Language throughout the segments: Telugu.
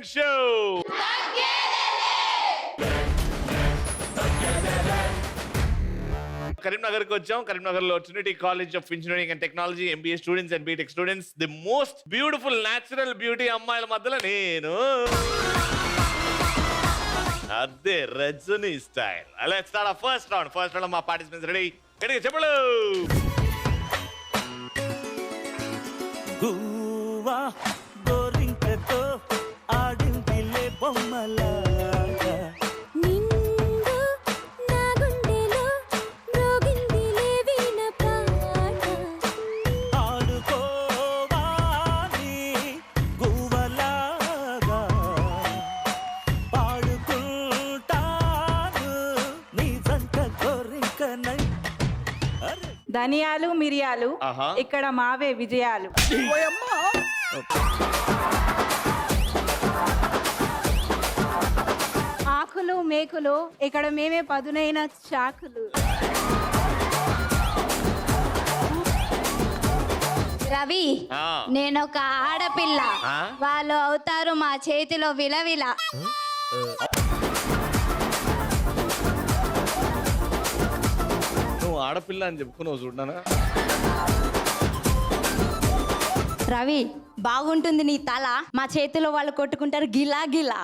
Talent show. కరీంనగర్ కి వచ్చాం. కరీంనగర్ లో Trinity College of Engineering and Technology MBA students and BTech students, the most beautiful natural beauty అమ్మాయిల మధ్యలో నేను అదే Rajini style. Let's start first round. First round మా పార్టిసిపెంట్స్ రెడీ. గట్టిగా చెప్పలు. గువ్వా గోరింకతో ఆడిందిలే బొమ్మలాగా, నిండు నా గుండెలో మ్రోగిందిలే వీణ పాట. ఆడుకోవాలి గువ్వలాగా, పాడుకుంటాను నీ జంట గోరింకనై. ధనియాలు మిరియాలు ఆహా. ఇక్కడ మావే విజయాలు. ఆకులు మేకులు ఇక్కడ మేమే పదునైన చాకులు. రవి, ఆ. నేనొక ఆడపిల్ల, ఆ? వాళ్ళు అవుతారు మా చేతిలో విలవిల. నువ్వు ఆడపిల్ల అని చెప్పుకున్నావు చూడనా. రవి, బాగుంటుంది నీ తల, మా చేతిలో వాళ్ళు కొట్టుకుంటారు గిలా గిలా.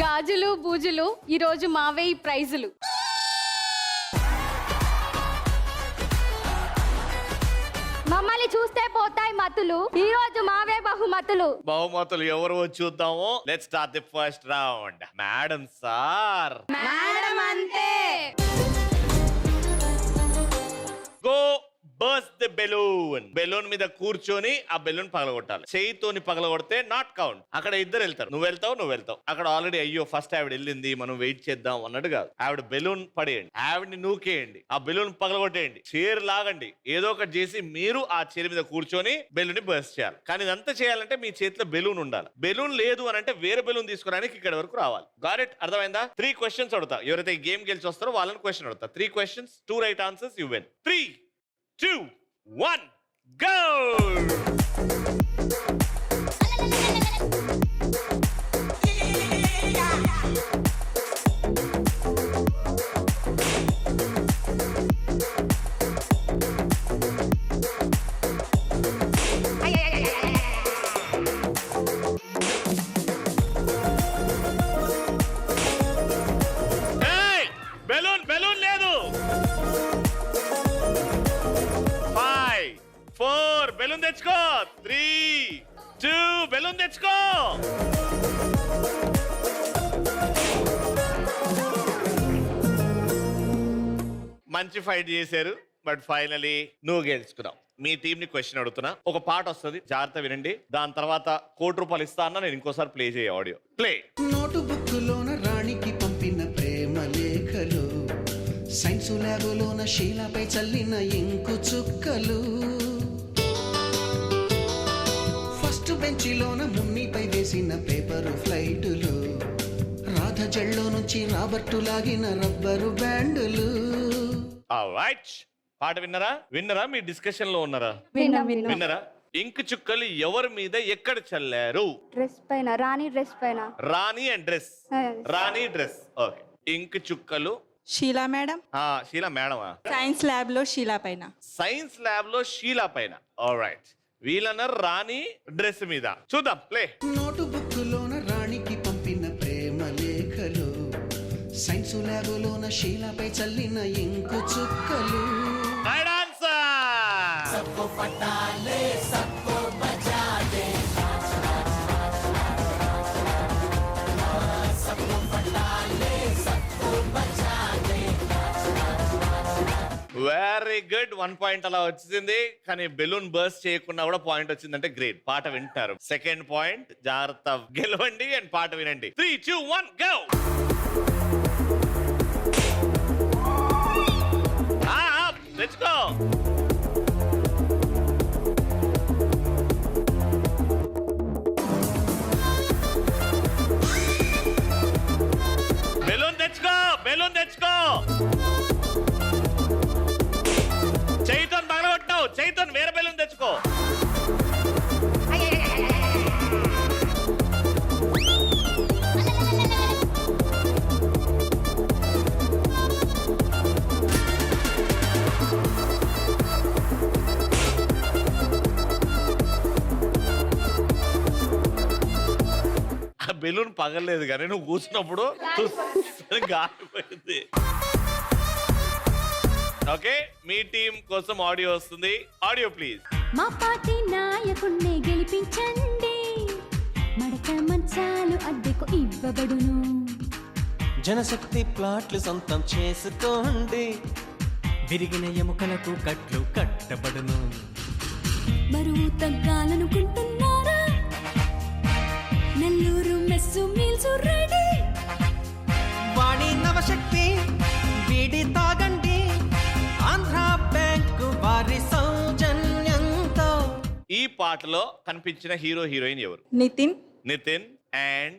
గాజులు బూజులు ఈరోజు మావే ఈ ప్రైజులు. మమ్మల్ని చూస్తే పోతాయి మతులు, ఈ రోజు మావే బహుమతులు. బహుమతులు ఎవరు చూద్దాము. Let's start the first round. Madam sir, madam అంతే. Go burst the balloon. Balloon మీద కూర్చొని ఆ బెలూన్ పగలగొట్టాలి. చేయితోని పగలగొడితే నాట్ కౌంట్. అక్కడ ఇద్దరు వెళ్తారు. నువ్వు వెళ్తావు. అక్కడ ఆల్రెడీ అయ్యో ఫస్ట్ ఆవిడ వెళ్ళింది, మనం వెయిట్ చేద్దాం అన్నట్టు కాదు. ఆవిడ బెలూన్ పడేయండి, ఆవిడని నూకేయండి, ఆ బెలూన్ పగలగొట్టేయండి, చైర్ లాగండి, ఏదో ఒకటి చేసి మీరు ఆ చైర్ మీద కూర్చొని బెలూన్ ని బర్స్ట్ చేయాలి. కానీ ఇదంతా చేయాలంటే మీ చేతిలో బెలూన్ ఉండాలి. బెలూన్ లేదు అని అంటే వేరే బెలూన్ తీసుకోవడానికి ఇక్కడ వరకు రావాలి. Got it? అర్థమైందా? 3 questions అడుగుతా. ఎవరైతే ఈ గేమ్ గెలిచి వస్తారో వాళ్ళని క్వశ్చన్ అడుగుతా. 3 questions, 2 right answers, you win. 3, 2, 1, go! Hey! Balloon లేదు. 5, 4 బెలూన్ తెచ్చుకో. 3, 2 బెలూన్ తెచ్చుకో. మంచి ఫైట్ చేశారు, బట్ ఫైనలీ నువ్వు గెలుచుకున్నావు. మీ టీం ని క్వశ్చన్ అడుగుతున్నా. ఒక పాట వస్తుంది, జాగ్రత్త వినండి. దాని తర్వాత ₹1 ఇస్తా అన్న. నేను ఇంకోసారి ప్లే చేయ ఆడియో. ప్లే. నోటు బుక్కులోన రాణికి పంపిన ప్రేమ లేఖలు, సైన్సు ల్యాబులోన శీలపై చల్లిన ఇంకు చుక్కలు, ఫస్ట్ బెంచిలోన మున్నిపై వేసిన పేపరు ఫ్లైటులు, రాధ జల్లో నుంచి రాబర్టు లాగిన రబ్బరు బ్యాండులు. ఆల్రైట్, పాట విన్నరా? మీ డిస్కషన్ లో ఉన్నారా? విన్నరా? ఇంక్ చుక్కలు ఎవరి మీద ఎక్కడ చల్లారు? డ్రెస్ పైన, రాణి డ్రెస్ పైన. రాణి అండ్ డ్రెస్. రాణి డ్రెస్. ఓకే. ఇంక్ చుక్కలు షీలా మేడం. షీలా మేడమా? సైన్స్ ల్యాబ్ లో షీలా పైన. సైన్స్ ల్యాబ్ లో షీలా పైన. ఆల్రైట్, వీళ్ళన్నారు రాణి డ్రెస్ మీద. చూద్దాం, ప్లే. నోటు బుక్కులోన రాణికి పంపిన ప్రేమ లేఖలు, సైన్సు ల్యాబులోన శీలపై చల్లిన ఇంకు చుక్కలు. Right answer. సబ్కో పటాలే సబ్కో బజా దే, సబ్కో పటాలే సబ్కో బజా దే. Very good. 1 point అలా వచ్చింది. కానీ బెలూన్ బర్స్ట్ చేయకుండా కూడా పాయింట్ వచ్చిందంటే గ్రేట్. పాట వింటారు. సెకండ్ పాయింట్, జాగ్రత్త గెలవండి అండ్ పాట వినండి. 3, 2, 1, go. Let's go. బెలూన్ తెచ్చుకో. చైతన్ పగలగొట్టావు. చైతన్ వేరే బెలూన్ పగలలేదు కానీ నువ్వు కూర్చున్నప్పుడు గాలిపోయింది. ఓకే, మీ టీం కోసం ఆడియో వస్తుంది. Audio please. మా పార్టీ నాయకుణ్ణి గెలిపించండి, మడక మంచాలు అద్దెకు ఇవ్వబడును. జనశక్తి ప్లాట్లు సొంతం చేసుకోండి, విరిగిన ఎముకలకు కట్లు కట్టబడును. బరువు తగ్గాలనుకుంటున్నారా? Nellore mess meals ready. Vani Navashakti వీడి తాగండి, ఆంధ్ర బ్యాంకు వారి సౌజన్యంతో. ఈ పాటలో కనిపించిన హీరో హీరోయిన్ ఎవరు? నితిన్, నితిన్ అండ్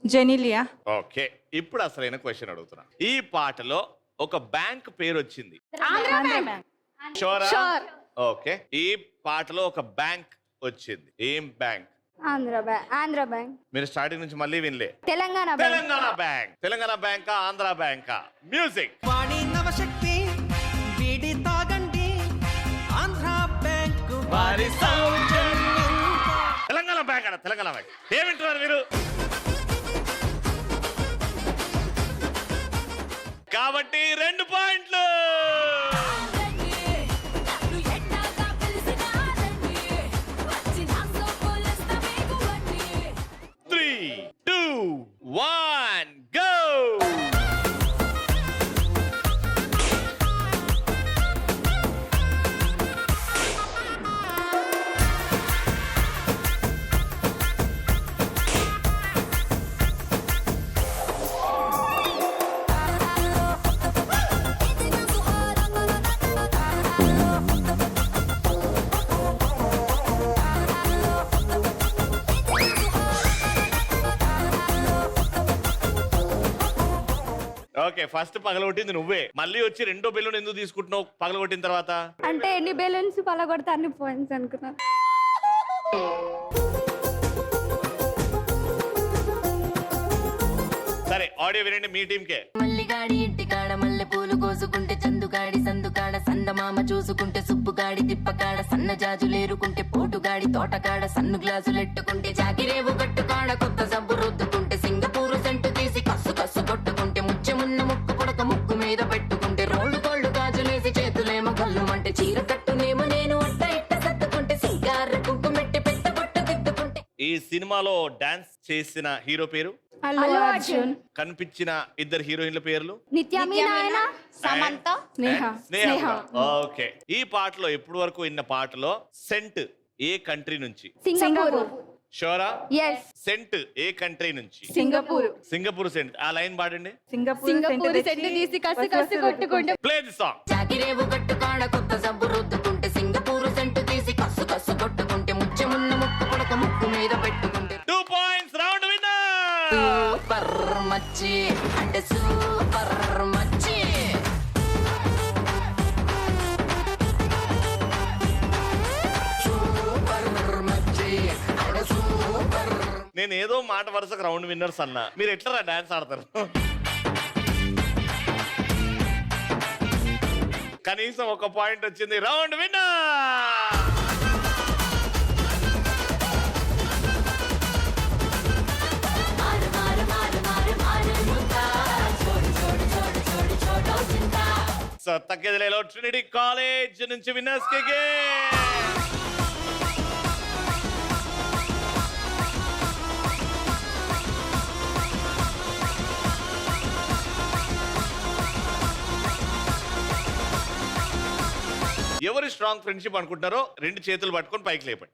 జెనిలియా. ఓకే, ఇప్పుడు అసలైన క్వశ్చన్ అడుగుతున్నా. ఈ పాటలో ఒక బ్యాంక్ పేరు వచ్చింది. షోరా? ఓకే, ఈ పాటలో ఒక బ్యాంక్ వచ్చింది. ఏం బ్యాంక్? ఆంధ్ర బ్యాంక్. మీరు స్టార్టింగ్ నుంచి మళ్ళీ వినలే. తెలంగాణ బ్యాంక్. తెలంగాణ బ్యాంకా ఆంధ్ర బ్యాంకా? మ్యూజిక్. వాణి నవశక్తి వీడి తాగండి, ఆంధ్ర బ్యాంకు వారి సౌజన్యంతో. తెలంగాణ బ్యాంక్ అన్న, తెలంగాణ బ్యాంక్. ఏమింటున్నారు మీరు? కాబట్టి 2 పాయింట్లు. 3, 2, 1, go. ఓకే, ఫస్ట్ పగలగొట్టింది నువ్వే. మళ్ళీ వచ్చి రెండో బెలూన్ ఎందుకు తీసుకుంటున్నావు పగలగొట్టిన తర్వాత? అంటే ఎన్ని బెలూన్స్ పలగొడితే అన్ని పాయింట్స్ అనుకున్నా. సరే, ఆడియో వినండి మీ టీం కే. మల్లిగాడి ఇంటికాడ మల్లె పూలు కోసుకుంటే చందుగాడి సందుకాడ సందమామ చూసుకుంటే సుబ్బుగాడి తిప్పకాడ సన్న జాజులేరుకుంటే పోటుగాడి తోటకాడ సన్ను గ్లాసులెట్టుకుంటే జాగిరేవు కట్టుకాడ కొత్త సబ్బు రుద్దుకుంటే సింగపూరు సెంటు తీసి కస్సు కస్సు కొట్టుకుంటే ముచ్చెమున్న ముక్కు కొడక ముక్కు మీద పెట్టుకుంటే రోడ్డు కోళ్ళు గాజులేసి చేతులేమో గల్లుమంటే చీర కట్టునేమో నేను అట్ట ఇట్ట సర్దుకుంటే సింగార కుంకుమెట్టి పెద్ద బొట్టు దిద్దుకుంటే. ఈ సినిమాలో డాన్స్ చేసిన హీరో పేరు? అల్లు అర్జున్. కనిపించిన ఇద్దరు హీరోయిన్ల పేర్లు? నిత్య మీనాయన, సమంత, స్నేహ. ఓకే, ఈ పాటలో ఇప్పుడు వరకు విన్న పాటలో సెంట్ ఏ కంట్రీ నుంచి? సింగపూర్. షోరా? yes. సెంట్ ఏ కంట్రీ నుంచి? సింగపూర్. Singapore scent. ఆ లైన్ పాడండి. సింగపూర్ సెంటు తీసి కసి కసి కొట్టుకుంటే. Play the song. జాగిరేవు కట్టుకాడ కొత్త సబ్బు రుద్దుకుంటే సింగపూరు సెంటు తీసి కస్సు కస్సు కొట్టుకుంటే ముచ్చెమున్న ముక్కు కొడక ముక్కు మీద పెట్టుకుంటే. 2 పాయింట్స్, రౌండ్ విన్నర్. సూపర్ మచ్చి అంటే సూపర్ మచ్చి. సూపర్ మచ్చి అంటే సూపర్. నేను ఏదో మాట వరుసకు రౌండ్ విన్నర్స్ అన్నా, మీరు ఎట్లా డాన్స్ ఆడతారు? కనీసం ఒక పాయింట్ వచ్చింది. Round winner. సో తగ్గదిలేలో ట్రినిటీ కాలేజ్ నుంచి విన్నర్స్ కి ఎవరు స్ట్రాంగ్ ఫ్రెండ్షిప్ అనుకుంటారో 2 చేతులు పట్టుకొని పైకి లేపండి.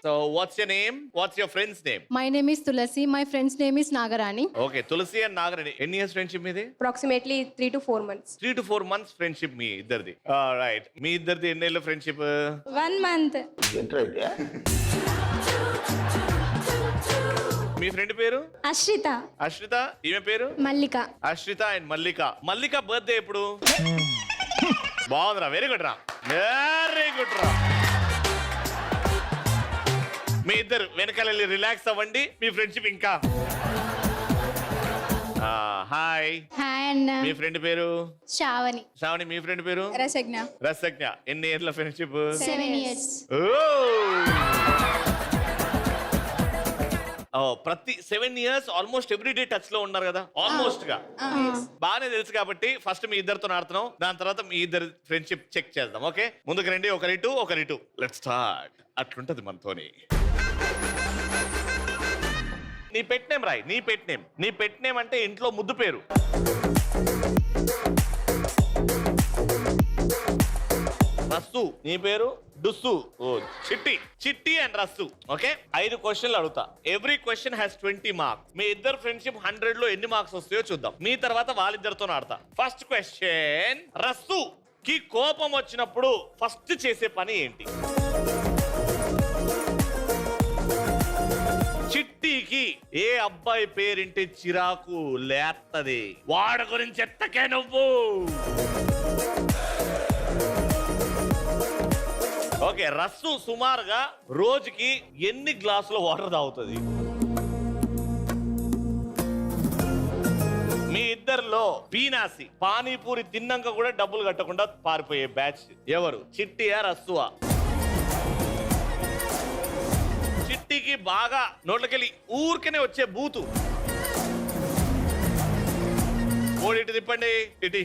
So what's your name? What's your friend's name? My name is Tulasi. My friend's name is Nagarani. Okay, Tulasi and Nagarani. Eన్ని years friendship మీది? Approximately 3 to 4 months. 3 to 4 months friendship మీ ఇద్దరిది. రైట్, మీ ఇద్దరిది ఎన్నేళ్ళ ఫ్రెండ్షిప్? 1 month. మీ ఫ్రెండ్ పేరు? అశ్రిత. అశ్రిత. ఈమె పేరు? మల్లిక. అశ్రిత అండ్ మల్లిక. మల్లిక బర్త్డే ఎప్పుడు? బాగుందిరా, వెరీ గుడ్ రా, వెరీ గుడ్ రా. మీ ఇద్దరు వెనకాల వెళ్ళి రిలాక్స్ అవ్వండి, మీ ఫ్రెండ్షిప్ ఇంకా. హాయ్, హాయ్ అన్న. మీ ఫ్రెండ్ పేరు? శ్రావణి. శ్రావణి, మీ ఫ్రెండ్ పేరు? రసజ్ఞ. రసజ్ఞ. ఎన్ని ఏళ్ళ ఫ్రెండ్షిప్? 7 years. ప్రతి 7 years ఆల్మోస్ట్ ఎవ్రీడే టచ్ లో ఉన్నారు కదా, ఆల్మోస్ట్ గా. బాగానే తెలుసు కాబట్టి ఫస్ట్ మీ ఇద్దరితో ఆడుతున్నాం, దాని తర్వాత మీ ఇద్దరు ఫ్రెండ్షిప్ చెక్ చేద్దాం. ఓకే, ముందుకు రండి, ఒకరిటు. Let's start. అట్లుంటది మనతోని. నీ పెట్ నేమ్ రాయ్. నీ పెట్ నేమ్ అంటే ఇంట్లో ముద్దు పేరు. రస్సు. నీ పేరు? డుస్సు. ఓ, చిట్టి అండ్ రస్సు. ఓకే, 5 క్వశ్చన్లు అడుగుతా. Every question has 20 marks. మీ ఇద్దరు ఫ్రెండ్షిప్ 100 లో ఎన్ని మార్క్స్ వస్తాయో చూద్దాం. మీ తర్వాత వాళ్ళిద్దరితో ఆడతా. ఫస్ట్ క్వశ్చన్, రస్సు కి కోపం వచ్చినప్పుడు ఫస్ట్ చేసే పని ఏంటి? చిట్టికి ఏ అబ్బాయి పేరింటే చిరాకు లేత్తది? వాడి గురించి ఎత్తకే నువ్వు. ఓకే, రస్సు సుమారుగా రోజుకి ఎన్ని గ్లాసుల వాటర్ తాగుతుంది? మీ ఇద్దరిలో పీనాసి పానీపూరి తిన్నాక కూడా డబ్బులు కట్టకుండా పారిపోయే బ్యాచ్ ఎవరు? చిట్టియా రస్సువా? చిట్టికి బాగా నోట్లకెళ్ళి ఊరికనే వచ్చే బూతు. ఓడి ఇటు తిప్పండి, ఇటు.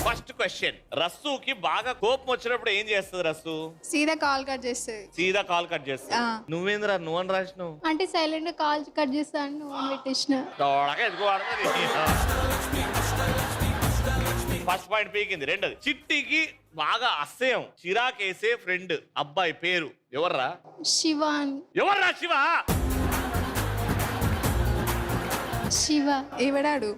ఫస్ట్ క్వశ్చన్, రస్సుకి బాగా కోపం వచ్చినప్పుడు ఏం చేస్తుంది రస్సు? సీదా కాల్ కట్ చేస్తుంది. సీదా కాల్ కట్ చేస్తుంది. నువ్వేంద్రా నువ్వని రాసినావు? అంటే సైలెంట్ గా కాల్ కట్ చేస్తాను, నువ్వు పెట్టేసిన. ఫస్ట్ పాయింట్ పీకింది. రెండోది, చిట్టికి బాగా అసహ్యం చిరాకేసే ఫ్రెండ్ అబ్బాయి పేరు ఎవర్రా? శివాన్. ఎవర్రా? శివ. ఈవిడాడు.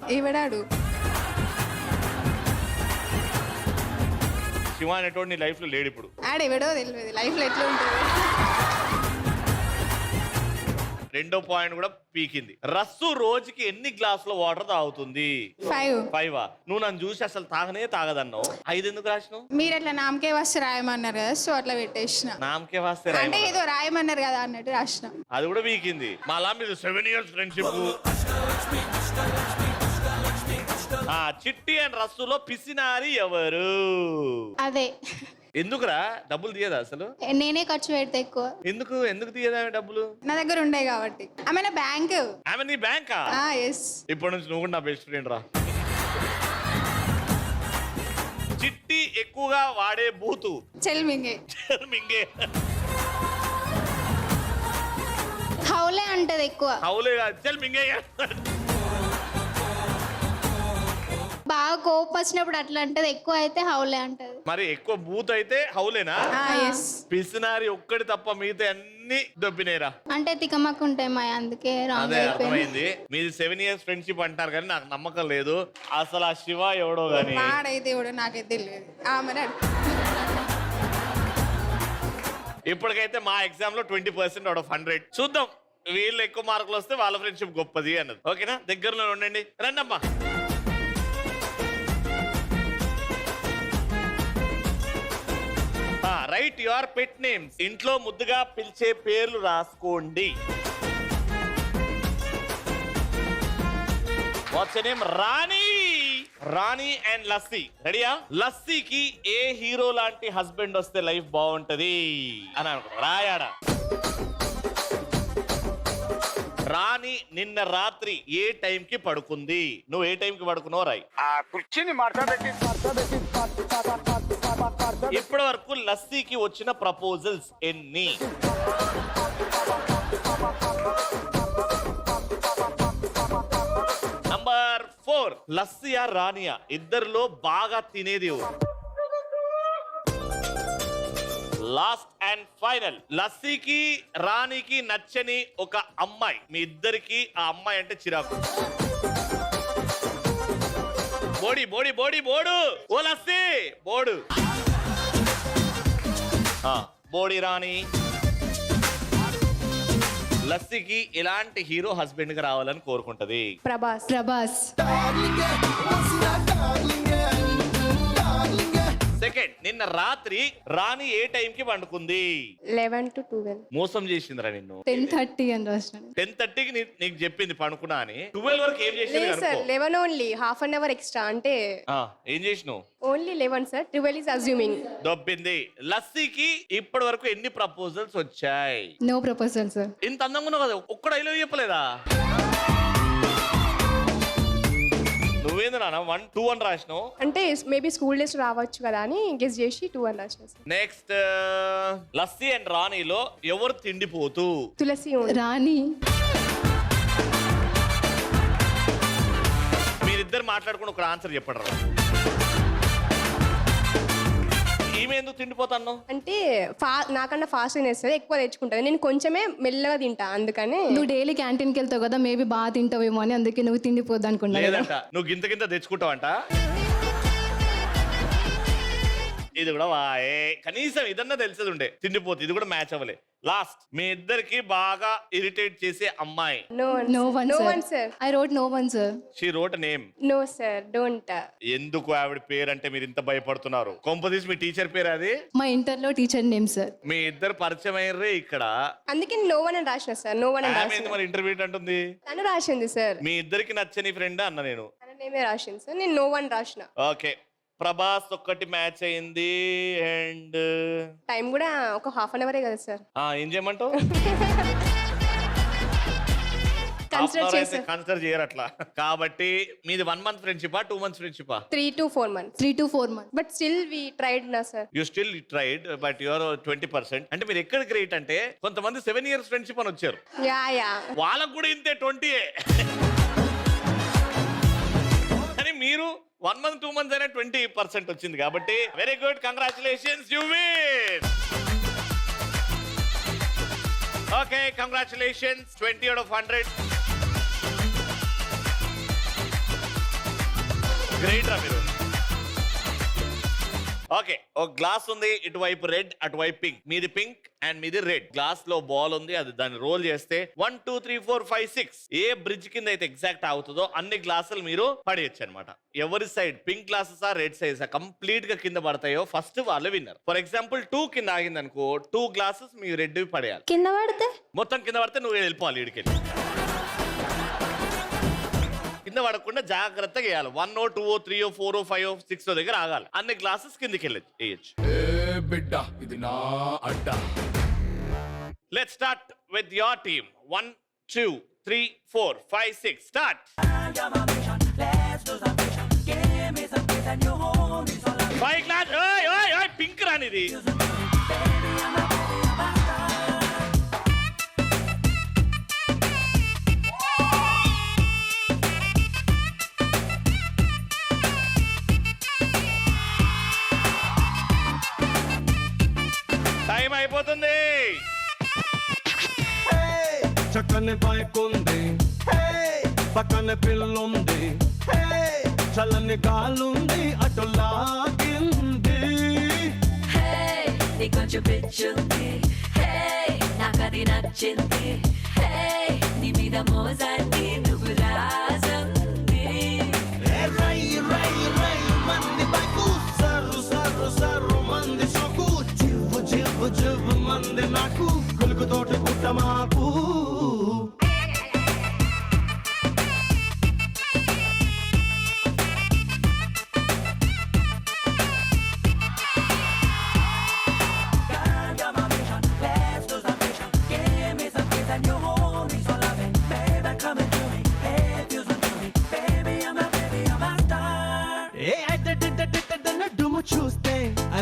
శివ అనేటోడు నీ లైఫ్ లో లేడు ఇప్పుడు. ఆడెవడో తెలియదు లైఫ్ లో ఎట్లా ఉంటుంది. రెండో పాయింట్ కూడా పీకింది. రస్సు రోజుకి ఎన్ని గ్లాసుల వాటర్ తాగుతుంది? 5. నువ్వు నన్ను చూసి అసలు తాగదన్నావు. 5 ఎందుకు రాసినావు? మీరు అట్లా నామకే వస్తే రాయమన్నారు కదా, సో అట్లా పెట్టేసిన. నామకే వస్తే అంటే ఏదో రాయమన్నారు కదా అన్నట్టు రాసిన. అది కూడా పీకింది. మళ్ళా మీరు 7 years ఫ్రెండ్షిప్. చిట్టి అండ్ రస్సులో పిసినారి ఎవరు? అదే. ఎందుకురా? డబ్బులు తీయదా అసలు? నేనే ఖర్చు పెడతా ఎక్కువ. ఎందుకు తీయదా డబ్బులు? నా దగ్గర ఉండే కాబట్టి. ఆమె నా బ్యాంక్. ఆమె నీ బ్యాంకా? ఎస్. ఇప్పటి నుంచి నువ్వు కూడా నా బెస్ట్ ఫ్రెండ్ రా. చిట్టి ఎక్కువగా వాడే బూతు చెల్మింగే. హౌలే అంటది ఎక్కువ. హౌలే కాదు, చెల్మింగే. బాగా కోపం వచ్చినప్పుడు అట్లా అంటది, ఎక్కువ అయితే హౌలే అంటది. మరి ఎక్కువ బూత్ అయితే హౌలేనా? పిసినారి ఒక్కడి తప్ప మిగతా అన్ని దొబ్బినేరా. అంటే తికమక్క ఉంటాయి మా, అందుకే రాంగ్ అయిపోయింది. అర్థమైంది. మీది 7 years ఫ్రెండ్షిప్ అంటారు కానీ నాకు నమ్మకం లేదు. అసలు ఆ శివ ఎవడో గానీ నాకైతే తెలియదు. ఇప్పటికైతే మా ఎగ్జామ్ లో 20% out of 100. చూద్దాం, వీళ్ళు ఎక్కువ మార్కులు వస్తే వాళ్ళ ఫ్రెండ్షిప్ గొప్పది అన్నది. ఓకేనా? దగ్గరలో ఉండండి, రండమ్మా. Right your pet names. ఇంట్లో ముద్దుగా పిలిచే పేర్లు రాసుకోండి. What's your name? Rani and lassi. రెడీయా? లస్సీకి ఏ హీరో లాంటి హస్బెండ్ వస్తే లైఫ్ బాగుంటది అని అనుకో. రాయాడా? రాణి నిన్న రాత్రి ఏ టైం కి పడుకుంది? నువ్వు ఏ టైం కి పడుకున్నావు? రాయి. ఇప్పటి వరకు లస్సీకి వచ్చిన ప్రపోజల్స్ ఎన్ని? నంబర్ 4. లస్సీయా రాణియా ఇద్దరిలో బాగా తినేది ఎవరు? లాస్ట్ అండ్ ఫైనల్, లస్సీకి రాణికి నచ్చని ఒక అమ్మాయి, మీ ఇద్దరికి ఆ అమ్మాయి అంటే చిరాకు. బోడు. ఓ లస్సీ బోడు. బోడి రాణి. లస్సీకి ఎలాంటి హీరో హస్బెండ్ గా రావాలని కోరుకుంటది? ప్రభాస్. సెకండ్, నిన్న నిన్న రాత్రి రాణి ఏ టైం కి పండుకుంది? 11 to 12. మోసం చేసిందిరా నిన్ను. 10:30 అని రాసినాను. 10:30కి నీకు చెప్పింది పండుకున్నా అని. 12 వరకు ఏం చేసింది అనుకో. 11 only half an hour extra అంటే ఏం చేసినావు? Only 11 sir. 12 is assuming. దొబ్బింది. లస్సీకి ఇప్పటి వరకు ఎన్ని ప్రపోజల్స్ వచ్చాయి? No proposal sir. ఇంత అందంగా ఉన్నావు కదా, ఒక్కడ ఐ లవ్ చెప్పలేదా? నువ్వేంది నాన్న 1, 2 అని రాసినావు? అంటే మేబీ స్కూల్ డేస్ రావచ్చు కదా అని గెస్ చేసి 2 అని రాసిన సార్. నెక్స్ట్ లస్సీ అండ్ రాణిలో ఎవరు తిండిపోతూ? తులసి రాణి. మీరిద్దరు మాట్లాడుకుని ఒక ఆన్సర్ చెప్పండి రా. ఈమె ఎందుకు తిండిపోతాను? అంటే నాకన్నా ఫాస్ట్ తినేస్తుంది, ఎక్కువ తెచ్చుకుంటుంది. నేను కొంచెమే మెల్లగా తింటా, అందుకని. నువ్వు డైలీ క్యాంటీన్కి వెళ్తావు కదా, మేబీ బాగా తింటావేమో అని, అందుకే నువ్వు తిండిపోద్ది అనుకున్నా. లేదంట, నువ్వు గింత తెచ్చుకుంటావంట. ఇది కూడా వాయే, కనీసం ఇదన్నా తెలిసేది ఉండే. తిండిపోతుంది, ఇది కూడా మ్యాచ్ అవ్వలే. లాస్ట్, మీ ఇద్దరికి బాగా ఇరిటేట్ చేసే అమ్మాయి? No one sir. I wrote no one sir. She wrote a name. No sir, don't. ఎందుకు ఆవిడ పేరు అంటే మీరు ఇంత భయపడుతున్నారు? కొంపదీసి మీ టీచర్ పేరు అది? మా ఇంటర్ లో టీచర్ నేమ్ సార్. మీ ఇద్దరు పరిచయం అయ్యారే ఇక్కడ. అందుకే no one అని రాసిన సార్. No one అని రాసిన. మరి ఇంటర్వ్యూ అంటుంది. తను రాసింది సార్. మీ ఇద్దరికి నచ్చని ఫ్రెండ్ అన్న నేను. తన నేమే రాసింది సార్, నేను no one రాసిన. ఓకే, ప్రభాస్ ఒక్కటి మ్యాచ్ అయింది. అండ్ టైం కూడా ఒక హాఫ్ అన్ అవరే కదా సార్. ఏం చేయమంటావు? కన్సిడర్ చేయరు అట్లా. కాబట్టి మీది 1 month friendship, 2 months friendship? 3 to 4 months. 3 to 4 months. But still we tried నా sir. You still tried, but your 20%. అంటే మీరు ఎక్కడ గ్రేట్ అంటే కొంతమంది 7 years ఫ్రెండ్షిప్ అని వచ్చారు. యా వాళ్ళకు కూడా ఇంతే 20. కానీ మీరు 1 month 2 months అయినా 20% వచ్చింది. కాబట్టి very good, congratulations, you win. Okay, congratulations, 20 out of 100. Great రా మీరు. ఓకే, ఒక గ్లాస్ ఉంది, ఇటువైపు రెడ్, అటువైపు పింక్. మీది పింక్ అండ్ మీది రెడ్. గ్లాస్ లో బాల్ ఉంది, అది దాన్ని రోల్ చేస్తే 1 2 3 4 5 6 ఏ బ్రిడ్జ్ కింద అయితే ఎగ్జాక్ట్ అవుతుందో అన్ని గ్లాసులు మీరు పడేయచ్చు అనమాట. ఎవరి side pink glasses red size complete గా కింద పడతాయో ఫస్ట్ వాళ్ళు విన్నర్. ఫర్ ఎగ్జాంపుల్ 2 కింద ఆగింది అనుకో, 2 గ్లాసెస్ మీ రెడ్ పడేయాలి. కింద పడితే మొత్తం కింద పడితే నువ్వు వెళ్ళిపోవాలి ఇడికెళ్ళి. కింద పడకుండా జాగ్రత్తగా వేయాలి. 1 2 3 4 5 6 దగ్గర ఆగాలి. అన్ని గ్లాసెస్ కిందకి వేయచ్చు. Let's start with your team. 1 2 3 4 5 6 start. 5 glass. Pink రానిది. టైం అయిపోతుంది. చక్కని బైక్ ఉంది, పక్కన పిల్లుంది, చల్లని గాలుంది, అటు లాగింది. కొంచెం పిచ్చుంది, నాకది నచ్చింది. నీ మీద మోజాన్ని నువ్వు రాజంది. రై రై రై మంది బైకు, సర్రు సర్రు సర్రు మంది సోకు, జివ్వు జివ్వు జివ్వు మంది నాకు, గులుకు తోట గుట్ట మాకు. చూస్తే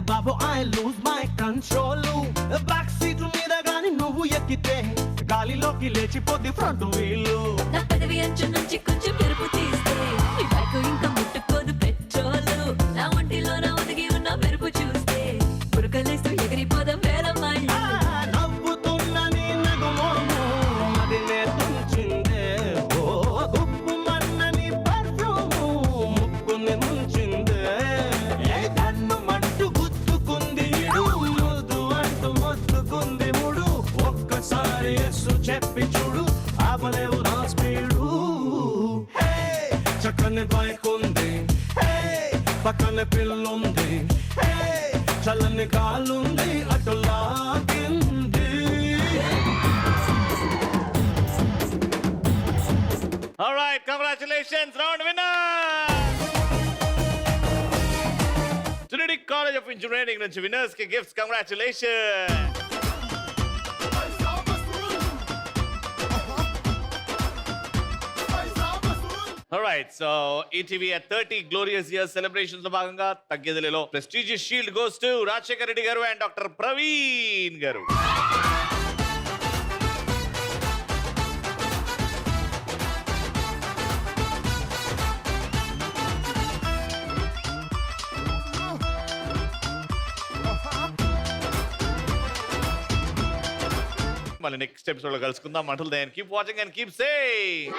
బాబు I lose my control. Back seat మీద గాని నువ్వు ఎక్కితే గాలిలోకి లేచిపోద్ది ఫ్రంట్ వీలు. నా పదవి అంచు నుంచి కొంచెం మెరుపు తీస్తే నీ బైక్ ఇంకా ముట్టుకోదు పెట్రోల్. నా ఒంటిలో నా ఒదిగి ఉన్న మెరుపు చూస్తే పురకలేస్తూ ఎగిరిపోదాం వేల మైళ్ళు. నవ్వుతున్న నీ నగుమోము అది నే తుంచిందే. ఓ గుప్పు మన్నని పర్ఫ్యూము ముక్కుని ముంచిందే. కన్ను మంటు గుద్దుకుంది ఇడు, ముద్దు అంటూ మొత్తుకుంది ముడు. ఒక్కసారి ఎస్సు చెప్పి చూడు, ఆపలేవు నా స్పీడు. చల్లని కాలుంది అటు లాగింది. All right, congratulations, round winner! Trinity College of Engineering నుంచి winners కి gifts, congratulations! All right, so ETV at 30 glorious years celebrations లో భాగంగా తగ్గేదిలో prestigious shield goes to Rajasekhar Reddy గారు and Dr. ప్రవీణ్ గారు. మళ్ళీ నెక్స్ట్ ఎపిసోడ్ లో కలుసుకుందాం. Until then, keep watching and keep safe.